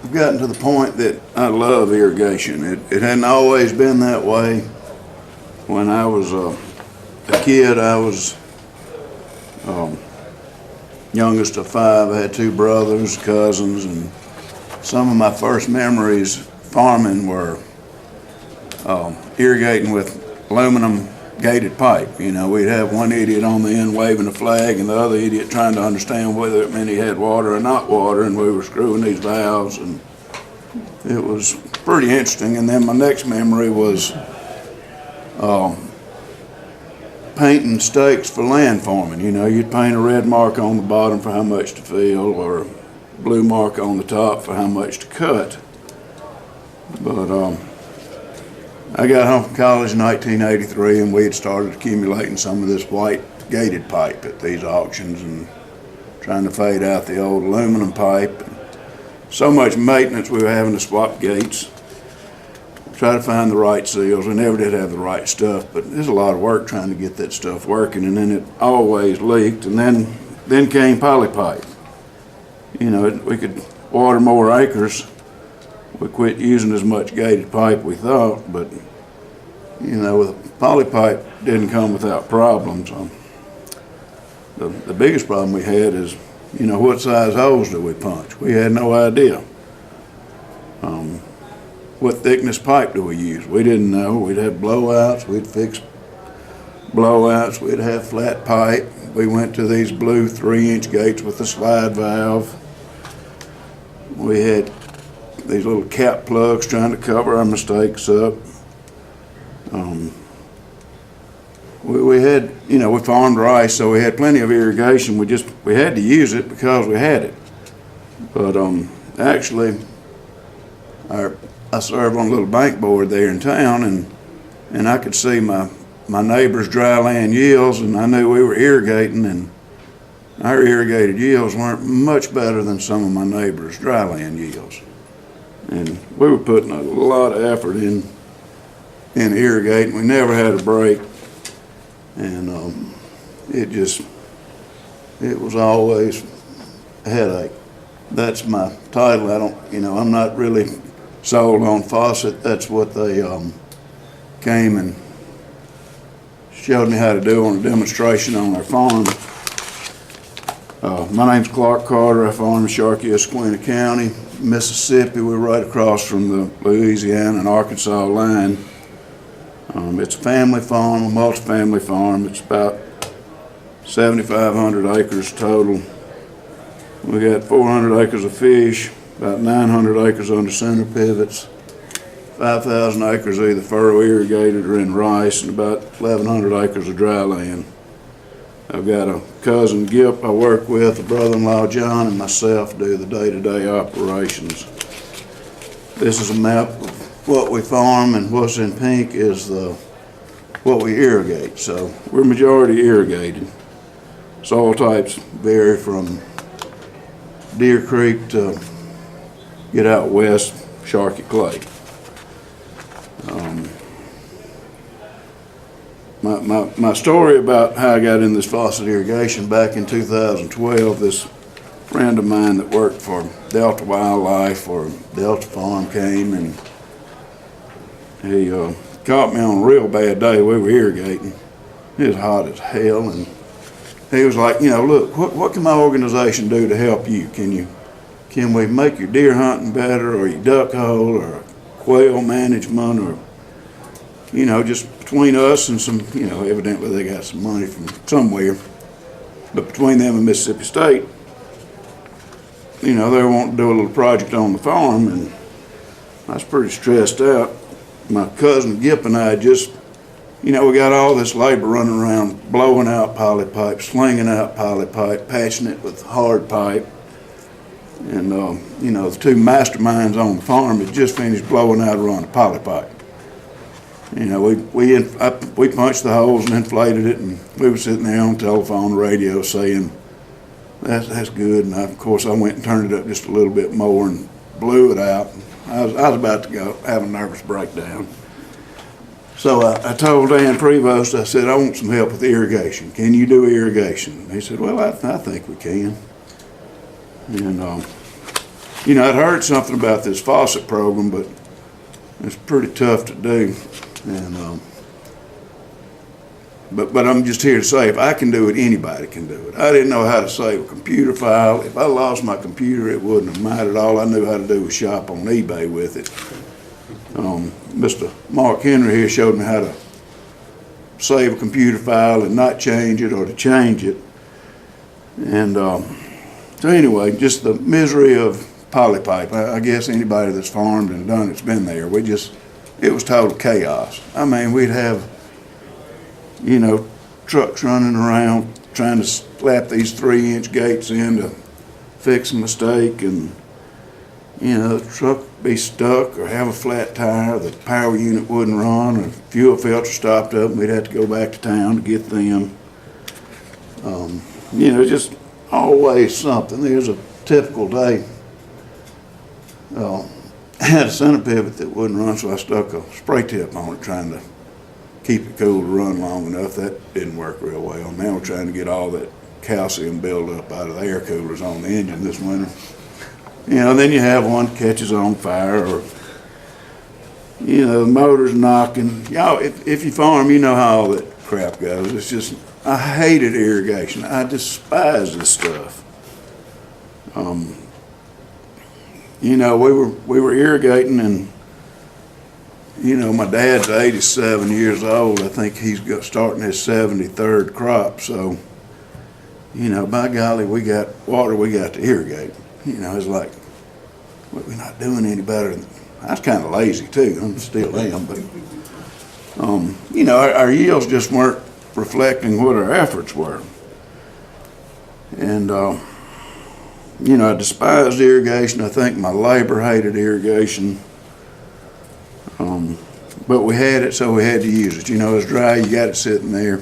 I've gotten to the point that I love irrigation. It hadn't always been that way. When I was a kid, I was youngest of 5. I had 2 brothers, cousins, and some of my first memories farming were irrigating with aluminum gated pipe. You know, we'd have one idiot on the end waving a flag and the other idiot trying to understand whether it meant he had water or not water, and we were screwing these valves, and it was pretty interesting. And then my next memory was painting stakes for land farming. You know, you'd paint a red mark on the bottom for how much to fill, or a blue mark on the top for how much to cut. But I got home from college in 1983, and we had started accumulating some of this white gated pipe at these auctions and trying to fade out the old aluminum pipe. So much maintenance we were having to swap gates, try to find the right seals. We never did have the right stuff, but there's a lot of work trying to get that stuff working, and then it always leaked. And then came poly pipe. You know, we could water more acres. We quit using as much gated pipe we thought, but you know, with poly pipe didn't come without problems. The biggest problem we had is, you know, what size holes do we punch? We had no idea. What thickness pipe do we use? We didn't know. We'd have blowouts. We'd fix blowouts. We'd have flat pipe. We went to these blue 3-inch gates with a slide valve. We had these little cap plugs trying to cover our mistakes up. We had, you know, we farmed rice, so we had plenty of irrigation. We had to use it because we had it. But actually, I served on a little bank board there in town, and I could see my neighbor's dry land yields, and I knew we were irrigating, and our irrigated yields weren't much better than some of my neighbor's dry land yields. And we were putting a lot of effort in irrigating. We never had a break, and it was always a headache. That's my title. I'm not really sold on Phaucet. That's what they came and showed me how to do on a demonstration on their farm. My name's Clark Carter. I farm in Sharkey, Esquina County, Mississippi. We're right across from the Louisiana and Arkansas line. It's a family farm, a multifamily farm. It's about 7,500 acres total. We got 400 acres of fish, about 900 acres under center pivots, 5,000 acres either furrow irrigated or in rice, and about 1,100 acres of dry land. I've got a cousin, Gip, I work with, a brother-in-law, John, and myself do the day-to-day operations. This is a map of what we farm, and what's in pink is what we irrigate. So we're majority irrigated. Soil types vary from Deer Creek to get out west, Sharkey clay. My story about how I got in this Phaucet irrigation back in 2012, this friend of mine that worked for Delta Wildlife or Delta Farm came, and he caught me on a real bad day. We were irrigating. It was hot as hell, and he was like, you know, look, what can my organization do to help you? Can we make your deer hunting better, or your duck hole, or quail management, or, you know, just between us and some, you know, evidently they got some money from somewhere, but between them and Mississippi State, you know, they want to do a little project on the farm, and I was pretty stressed out. My cousin Gip and I just, you know, we got all this labor running around, blowing out poly pipe, slinging out poly pipe, patching it with hard pipe. And, you know, the 2 masterminds on the farm had just finished blowing out a run of poly pipe. You know, we punched the holes and inflated it, and we were sitting there on the telephone, radio saying, that's good. And of course, I went and turned it up just a little bit more and blew it out. I was about to go have a nervous breakdown. So I told Dan Prevost, I said, I want some help with irrigation. Can you do irrigation? He said, well, I think we can. And You know, I'd heard something about this Phaucet program, but it's pretty tough to do. And but I'm just here to say, if I can do it, anybody can do it. I didn't know how to save a computer file. If I lost my computer, it wouldn't have mattered. All I knew how to do was shop on eBay with it. Mr. Mark Henry here showed me how to save a computer file and not change it, or to change it. And so anyway, just the misery of polypipe. I guess anybody that's farmed and done it's been there. It was total chaos. I mean, we'd have, you know, trucks running around trying to slap these 3-inch gates in to fix a mistake, and you know, the truck would be stuck or have a flat tire, the power unit wouldn't run, or fuel filter stopped up, and we'd have to go back to town to get them. You know, just always something. There's a typical day. I had a center pivot that wouldn't run, so I stuck a spray tip on it trying to keep it cool to run long enough. That didn't work real well. Now we're trying to get all that calcium buildup out of the air coolers on the engine this winter. You know, then you have one catches on fire, or you know, the motor's knocking. Y'all, if you farm, you know how all that crap goes. It's just, I hated irrigation. I despise this stuff. You know, we were irrigating, and you know, my dad's 87 years old. I think he's starting his 73rd crop. So, you know, by golly, we got water we got to irrigate. You know, it's like, we're not doing any better. I was kind of lazy too. I still am, but you know, our yields just weren't reflecting what our efforts were. And you know, I despised irrigation. I think my labor hated irrigation. But we had it, so we had to use it. You know, it's dry, you got it sitting there.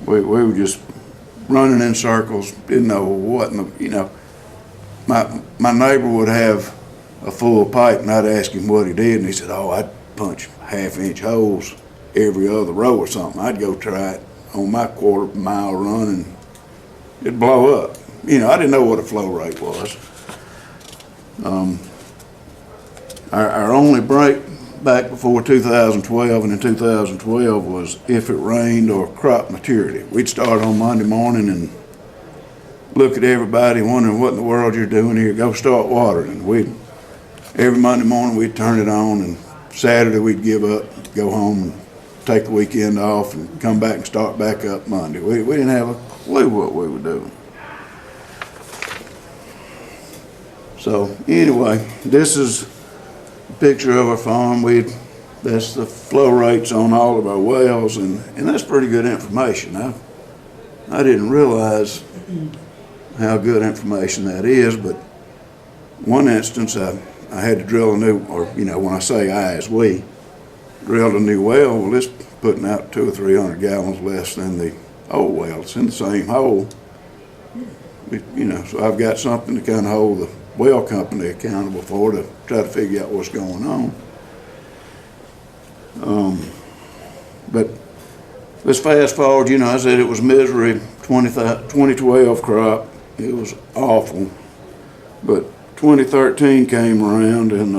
We were just running in circles, didn't know what, you know. My neighbor would have a full pipe, and I'd ask him what he did, and he said, oh, I'd punch 1/2-inch holes every other row or something. I'd go try it on my 1/4 mile run, and it'd blow up. You know, I didn't know what a flow rate was. Our only break back before 2012 and in 2012 was if it rained or crop maturity. We'd start on Monday morning and look at everybody wondering what in the world you're doing here, go start watering. And every Monday morning we'd turn it on, and Saturday we'd give up, go home and take the weekend off and come back and start back up Monday. We didn't have a clue what we were doing. So anyway, this is a picture of our farm. That's the flow rates on all of our wells, and that's pretty good information. I didn't realize how good information that is, but one instance I had to drill a new, or you know, when I say I, as we drilled a new well. Well, it's putting out 200 or 300 gallons less than the old well. It's in the same hole. You know, so I've got something to kind of hold the well company accountable for, to try to figure out what's going on. But let's fast forward. You know, I said it was misery. 2012 crop, it was awful. But 2013 came around, and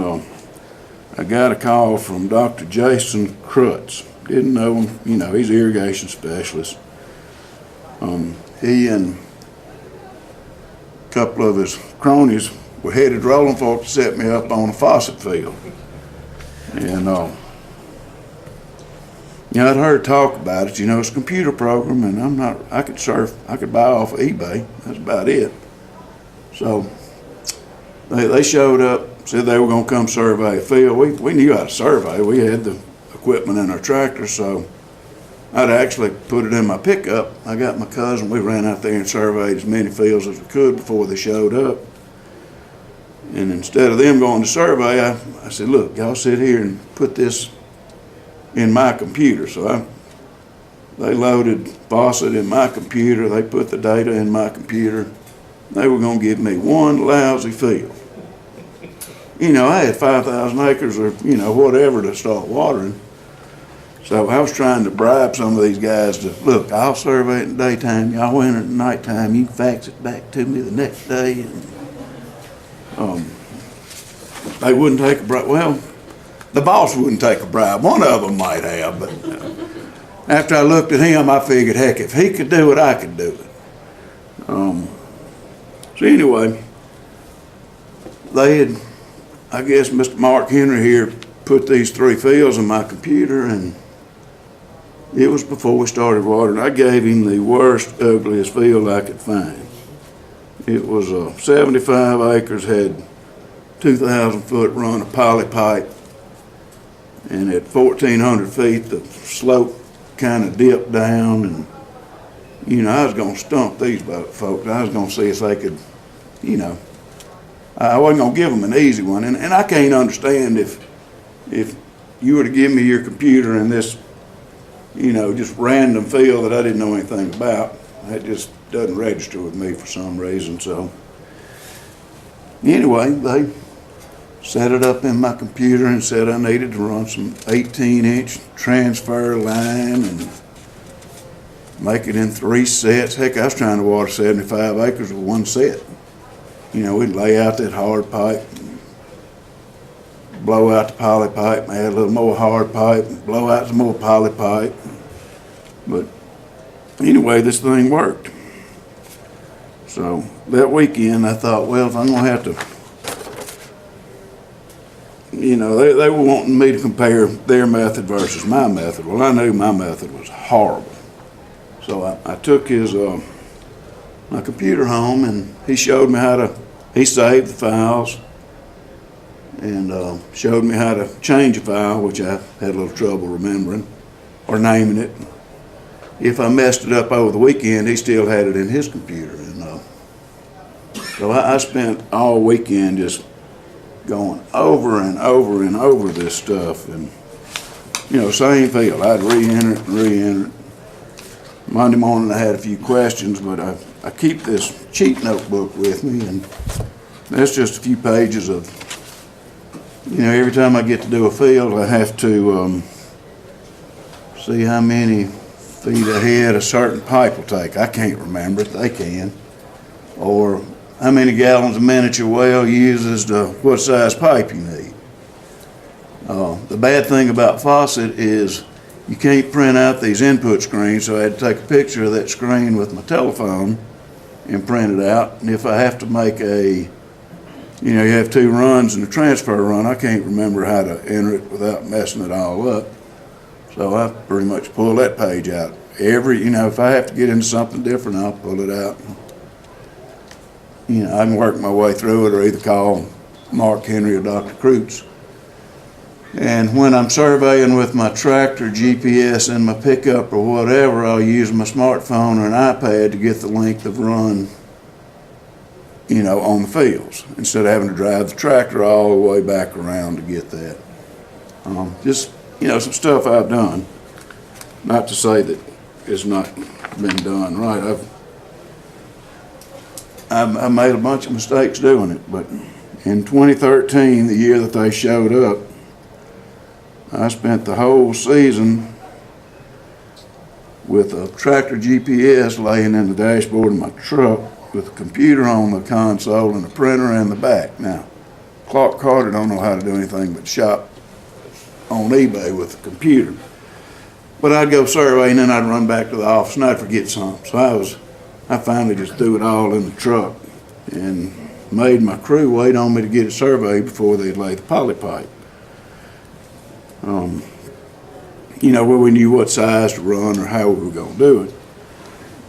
I got a call from Dr. Jason Krutz. Didn't know him. You know, he's an irrigation specialist. He and a couple of his cronies were headed rolling for to set me up on a Phaucet field. And you know, I'd heard talk about it. You know, it's a computer program, and I could buy off of eBay. That's about it. So they showed up, said they were going to come survey a field. We knew how to survey. We had the equipment in our tractor, so I'd actually put it in my pickup. I got my cousin. We ran out there and surveyed as many fields as we could before they showed up. And instead of them going to survey, I said, look, y'all sit here and put this in my computer. So they loaded Phaucet in my computer. They put the data in my computer. They were going to give me one lousy field. You know, I had 5,000 acres or, you know, whatever to start watering. So I was trying to bribe some of these guys to, look, I'll survey it in the daytime. Y'all enter it at nighttime. You can fax it back to me the next day. And They wouldn't take a bribe. Well, the boss wouldn't take a bribe. One of them might have, but after I looked at him, I figured, heck, if he could do it, I could do it. So anyway, they had, I guess Mr. Mark Henry here put these 3 fields in my computer, and it was before we started watering. I gave him the worst, ugliest field I could find. It was 75 acres, had 2,000-foot run of poly pipe, and at 1,400 feet, the slope kind of dipped down, and I was going to stump these folks. I was going to see if they could, I wasn't going to give them an easy one. And I can't understand if you were to give me your computer and this, just random field that I didn't know anything about. That just doesn't register with me for some reason. So anyway, they set it up in my computer and said I needed to run some 18-inch transfer line and make it in 3 sets. Heck, I was trying to water 75 acres with 1 set. We'd lay out that hard pipe, blow out the poly pipe, add a little more hard pipe, blow out some more poly pipe. But anyway, this thing worked. So that weekend I thought, well, if I'm going to have to, they were wanting me to compare their method versus my method. Well, I knew my method was horrible. So I took my computer home, and he showed me he saved the files and showed me how to change a file, which I had a little trouble remembering or naming it. If I messed it up over the weekend, he still had it in his computer. And so I spent all weekend just going over and over and over this stuff. And, same field. I'd re-enter it and re-enter it. Monday morning I had a few questions, but I keep this cheat notebook with me, and that's just a few pages of, every time I get to do a field, I have to see how many feet ahead a certain pipe will take. I can't remember it, they can. Or how many gallons a minute your well uses to what size pipe you need. The bad thing about Phaucet is you can't print out these input screens, so I had to take a picture of that screen with my telephone and print it out. And if I have to make you have 2 runs and a transfer run, I can't remember how to enter it without messing it all up. So I pretty much pull that page out. If I have to get into something different, I'll pull it out. I can work my way through it or either call Mark Henry or Dr. Kreutz. And when I'm surveying with my tractor, GPS, and my pickup or whatever, I'll use my smartphone or an iPad to get the length of run, on the fields, instead of having to drive the tractor all the way back around to get that. Just, some stuff I've done. Not to say that it's not been done right. I made a bunch of mistakes doing it, but in 2013, the year that they showed up, I spent the whole season with a tractor GPS laying in the dashboard of my truck with a computer on the console and a printer in the back. Now, Clark Carter don't know how to do anything but shop on eBay with the computer. But I'd go survey and then I'd run back to the office and I'd forget something. So I finally just threw it all in the truck and made my crew wait on me to get it surveyed before they'd lay the poly pipe. Where we knew what size to run or how we were going to do it.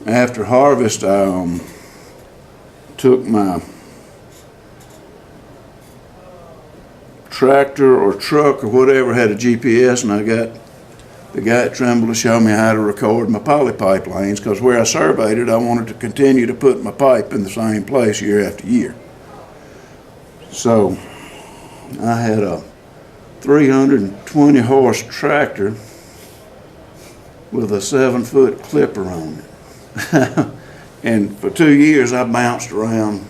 After harvest, I took my tractor or truck or whatever, had a GPS, and I got the guy at Trimble to show me how to record my poly pipe lanes, because where I surveyed it, I wanted to continue to put my pipe in the same place year after year. So I had a 320 horse tractor with a 7-foot clipper on it. And for 2 years I bounced around.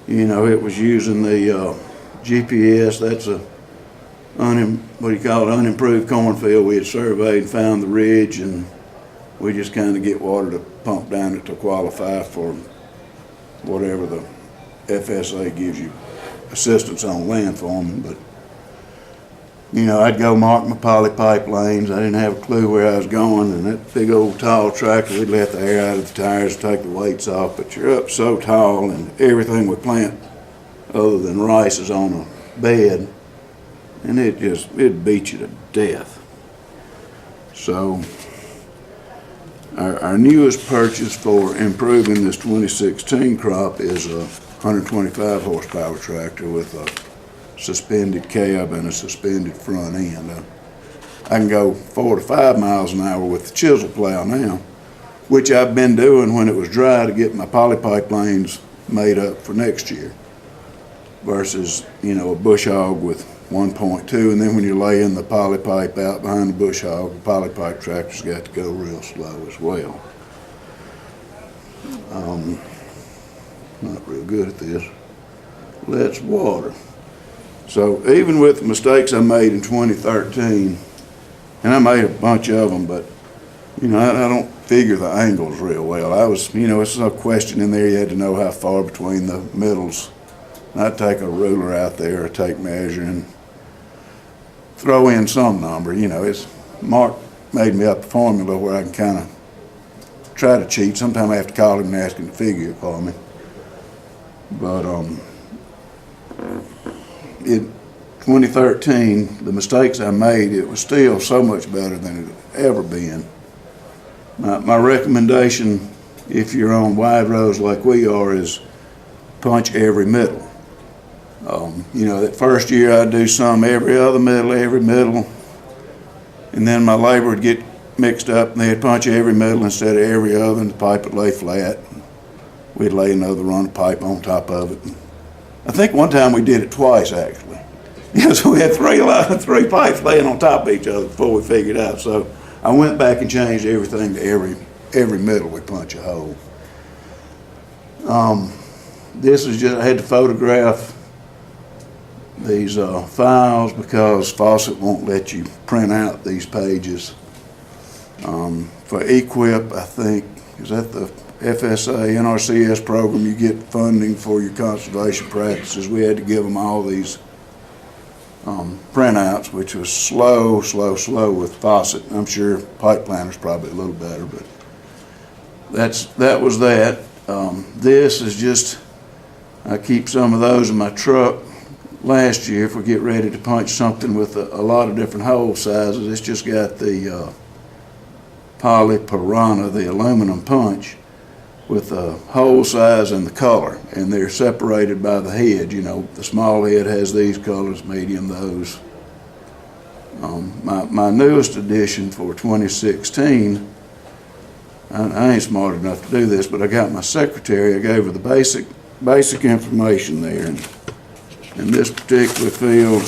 It was using the GPS. That's a unimproved cornfield. We had surveyed and found the ridge, and we just kind of get water to pump down it to qualify for whatever the FSA gives you assistance on land farming, but you know, I'd go mark my poly pipe lanes. I didn't have a clue where I was going, and that big old tall tractor, we'd let the air out of the tires, take the weights off, but you're up so tall, and everything we plant other than rice is on a bed, and it'd beat you to death. So our newest purchase for improving this 2016 crop is a 125 horsepower tractor with a suspended cab and a suspended front end. I can go 4 to 5 miles an hour with the chisel plow now, which I've been doing when it was dry to get my poly pipe lanes made up for next year, versus, you know, a bush hog with 1.2, and then when you're laying the poly pipe out behind the bush hog, the poly pipe tractor's got to go real slow as well. Not real good at this. Let's water. So even with the mistakes I made in 2013, and I made a bunch of them, but you know, I don't figure the angles real well. I was, you know, it's no question in there, you had to know how far between the middles. And I'd take a ruler out there or take measure and throw in some number. You know, Mark made me up a formula where I can kind of try to cheat. Sometimes I have to call him and ask him to figure it for me. But in 2013, the mistakes I made, it was still so much better than it had ever been. My recommendation, if you're on wide rows like we are, is punch every middle. You know, that first year I'd do some every other middle, and then my labor would get mixed up and they'd punch every middle instead of every other, and the pipe would lay flat. We'd lay another run of pipe on top of it. I think one time we did it twice, actually. Yeah, so we had three pipes laying on top of each other before we figured out. So I went back and changed everything to every middle we punch a hole. This is just, I had to photograph these files because Phaucet won't let you print out these pages. For EQIP, I think, is that the FSA, NRCS program, you get funding for your conservation practices. We had to give them all these printouts, which was slow with Phaucet. I'm sure Pipe Planner's probably a little better, but that was that. This is just, I keep some of those in my truck. Last year, if we get ready to punch something with a lot of different hole sizes, it's just got the Poly Piranha, the aluminum punch, with the hole size and the color, and they're separated by the head. You know, the small head has these colors, medium those. My newest addition for 2016, I ain't smart enough to do this, but I got my secretary, I gave her the basic information there, and in this particular field,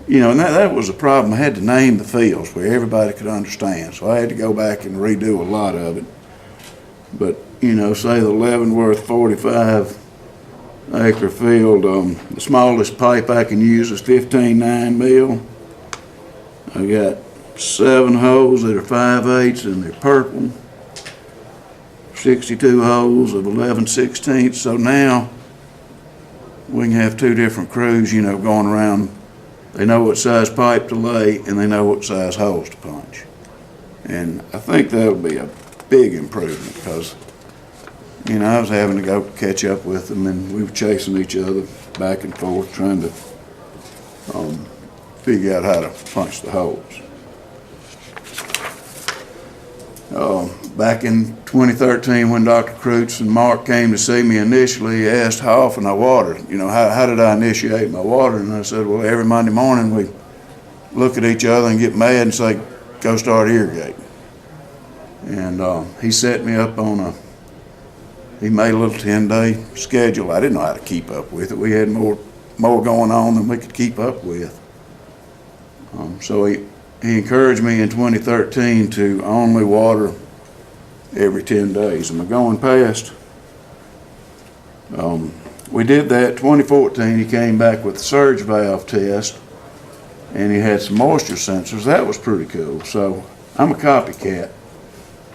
you know, and that was a problem. I had to name the fields where everybody could understand, so I had to go back and redo a lot of it. But, you know, say the Leavenworth 45 acre field, the smallest pipe I can use is 15.9 mil. I got 7 holes that are 5/8 and they're purple, 62 holes of 11/16. So now we can have 2 different crews, you know, going around. They know what size pipe to lay and they know what size holes to punch. And I think that'll be a big improvement because, you know, I was having to go catch up with them and we were chasing each other back and forth trying to figure out how to punch the holes. Back in 2013 when Dr. Kreutz and Mark came to see me initially, he asked how often I watered. You know, how did I initiate my watering? And I said, well, every Monday morning we look at each other and get mad and say, go start irrigating. And he set me up on he made a little 10-day schedule. I didn't know how to keep up with it. We had more going on than we could keep up with. So he encouraged me in 2013 to only water every 10 days. Am I going past? We did that. 2014, he came back with the surge valve test, and he had some moisture sensors. That was pretty cool. So I'm a copycat.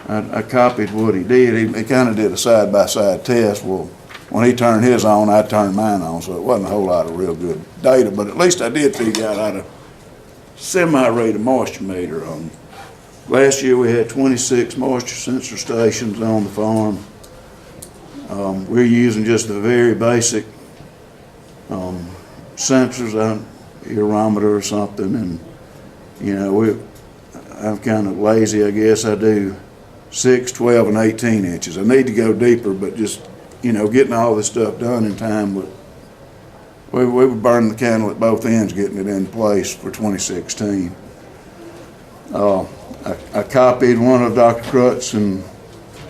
I copied what he did. He kind of did a side-by-side test. Well, when he turned his on, I turned mine on, so it wasn't a whole lot of real good data, but at least I did figure out how to semi-rate a moisture meter. Last year we had 26 moisture sensor stations on the farm. We're using just the very basic sensors, an aerometer or something, and you know, I'm kind of lazy, I guess. I do 6, 12, and 18 inches. I need to go deeper, but just, you know, getting all this stuff done in time, we were burning the candle at both ends getting it in place for 2016. I copied one of Dr. Crutz and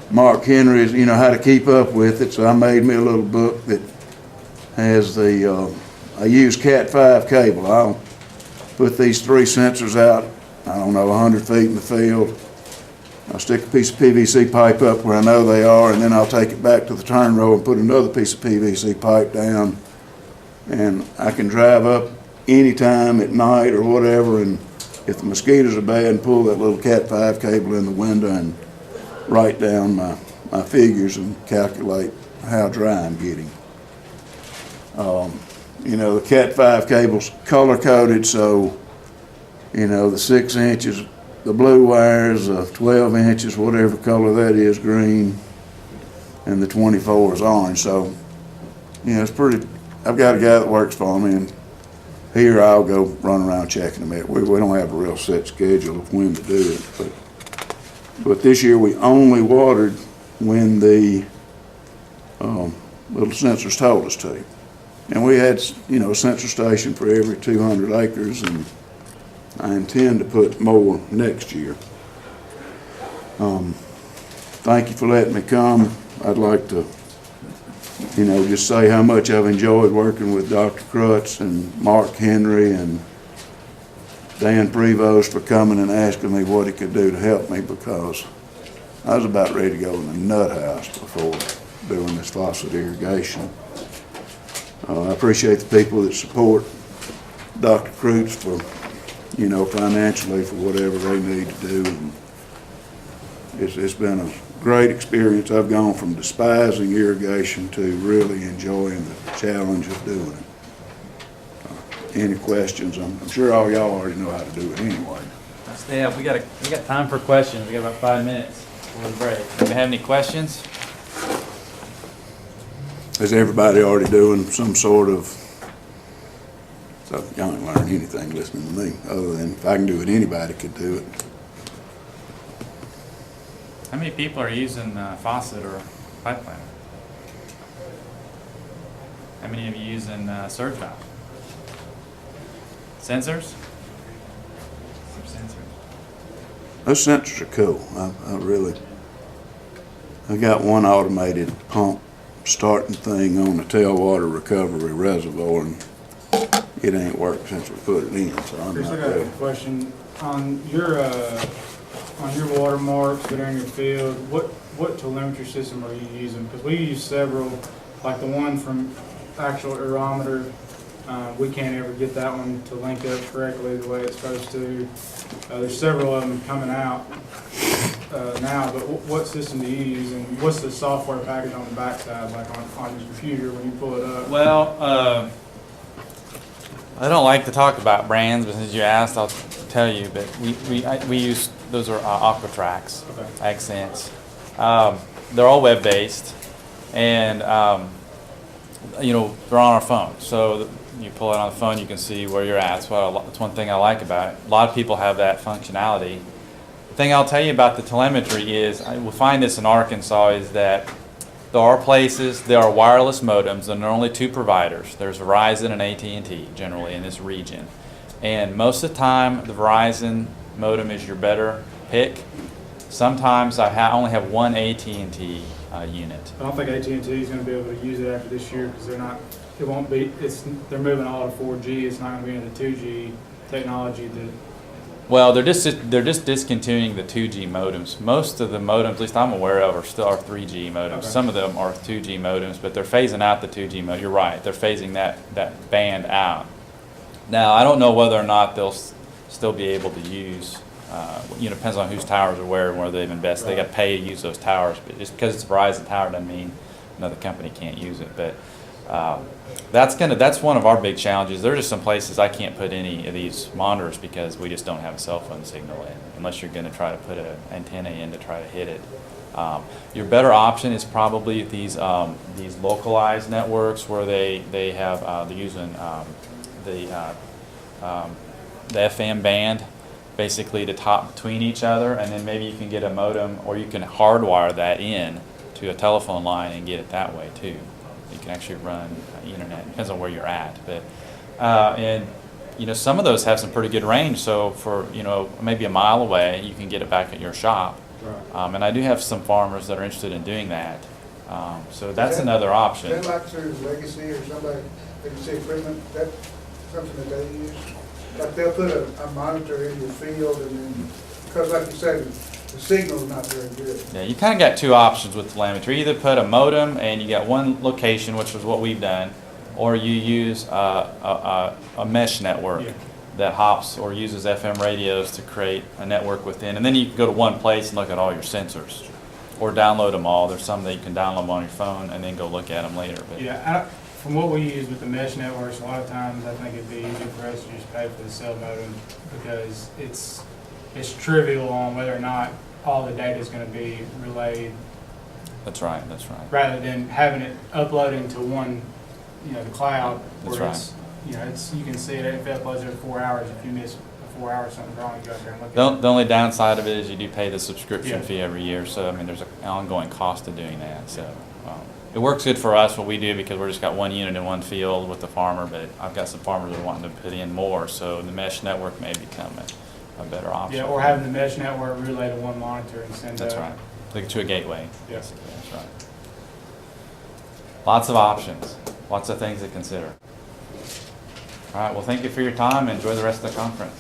Mark Henry's, you know, how to keep up with it, so I made me a little book that has the, I use Cat 5 cable. I'll put these 3 sensors out, I don't know, 100 feet in the field. I'll stick a piece of PVC pipe up where I know they are, and then I'll take it back to the turn row and put another piece of PVC pipe down. And I can drive up anytime at night or whatever, and if the mosquitoes are bad, and pull that little Cat 5 cable in the window and write down my figures and calculate how dry I'm getting. You know, the Cat 5 cable's color coded, so, you know, the 6 inches, the blue wires, 12 inches, whatever color that is, green, and the 24 is orange. So, you know, it's pretty, I've got a guy that works for me, and here I'll go run around checking them out. We don't have a real set schedule of when to do it, but this year we only watered when the little sensors told us to. And we had, you know, a sensor station for every 200 acres, and I intend to put more next year. Thank you for letting me come. I'd like to, you know, just say how much I've enjoyed working with Dr. Crutz and Mark Henry and Dan Prevost for coming and asking me what he could do to help me, because I was about ready to go in the nut house before doing this Phaucet irrigation. I appreciate the people that support Dr. Crutz for, you know, financially for whatever they need to do. And it's been a great experience. I've gone from despising irrigation to really enjoying the challenge of doing it. Any questions? I'm sure all y'all already know how to do it anyway. Yeah, we got time for questions. We got about 5 minutes before the break. Do you have any questions? Is everybody already doing some sort of, so y'all ain't learn anything listening to me, other than if I can do it, anybody could do it. How many people are using Phaucet or pipe planner? How many of you using surge valve? Sensors? Some sensors. Those sensors are cool. I got one automated pump starting thing on the tailwater recovery reservoir, and it ain't worked since we put it in, so I'm Chris, not I got a ready. question. On your watermarks that are in your field, what telemetry system are you using? Because we use several, like the one from Bachelor Aerometer. We can't ever get that one to link up correctly the way it's supposed to. There's several of them coming out now, but what system do you use, and what's the software package on the backside, like on your computer when you pull it up? Well, I don't like to talk about brands, but since you asked, I'll tell you. But we use, those are Aquatrax, Okay. Accents. They're all web-based, and you know, they're on our phone. So you pull it on the phone, you can see where you're at. That's one thing I like about it. A lot of people have that functionality. The thing I'll tell you about the telemetry is, we'll find this in Arkansas, is that there are places, there are wireless modems, and there are only 2 providers. There's Verizon and AT&T generally in this region. And most of the time, the Verizon modem is your better pick. Sometimes I only have one AT&T unit. I don't think AT&T is going to be able to use it after this year because they're not. It won't be. They're moving all to 4G. It's not going to be into 2G technology. Well, they're just discontinuing the 2G modems. Most of the modems, at least I'm aware of, are still 3G modems. Okay. Some of them are 2G modems, but they're phasing out the 2G modem. You're right. They're phasing that band out. Now, I don't know whether or not they'll still be able to use. You know, depends on whose towers are where and where they've invested. Right. They got to pay to use those towers, but just because it's a Verizon tower doesn't mean another company can't use it. But that's one of our big challenges. There are just some places I can't put any of these monitors because we just don't have a cell phone signal in, unless you're going to try to put an antenna in to try to hit it. Your better option is probably these localized networks where they have they're using the FM band basically to talk between each other, and then maybe you can get a modem, or you can hardwire that in to a telephone line and get it that way too. You can actually run internet. Depends on where you're at, but and some of those have some pretty good range. So for maybe a mile away, you can get it back at your shop. Right. And I do have some farmers that are interested in doing that. So that's another option. Is that like through Legacy or somebody, Legacy equipment, that's something that they use? Like they'll put a monitor in your field and then, because like you said, the signal's not very good. Yeah, you kind of got two options with telemetry. Either put a modem and you got one location, which is what we've done, or you use a mesh network that hops or uses FM radios to create a network within. And then you can go to one place and look at all your sensors, or download them all. There's some that you can download them on your phone and then go look at them later. But Yeah, from what we use with the mesh networks, a lot of times I think it'd be easier for us to just pay for the cell modem because it's trivial on whether or not all the data is going to be relayed. That's right. Rather than having it uploading to one, the cloud. That's where right. it's, you can see it if it uploads every 4 hours. If you miss a 4 hours something wrong, you go out there and look at it. The only downside of it is you do pay the subscription Yeah. fee every year. So there's an ongoing cost to doing that. So it works good for us what we do because we're just got one unit in one field with the farmer. But I've got some farmers that are wanting to put in more. So the mesh network may become a better option. Yeah, or having the mesh network relay to one monitor and send. That's right. Like to a gateway. Yeah. Basically. That's right. Lots of options. Lots of things to consider. All right. Well, thank you for your time. Enjoy the rest of the conference.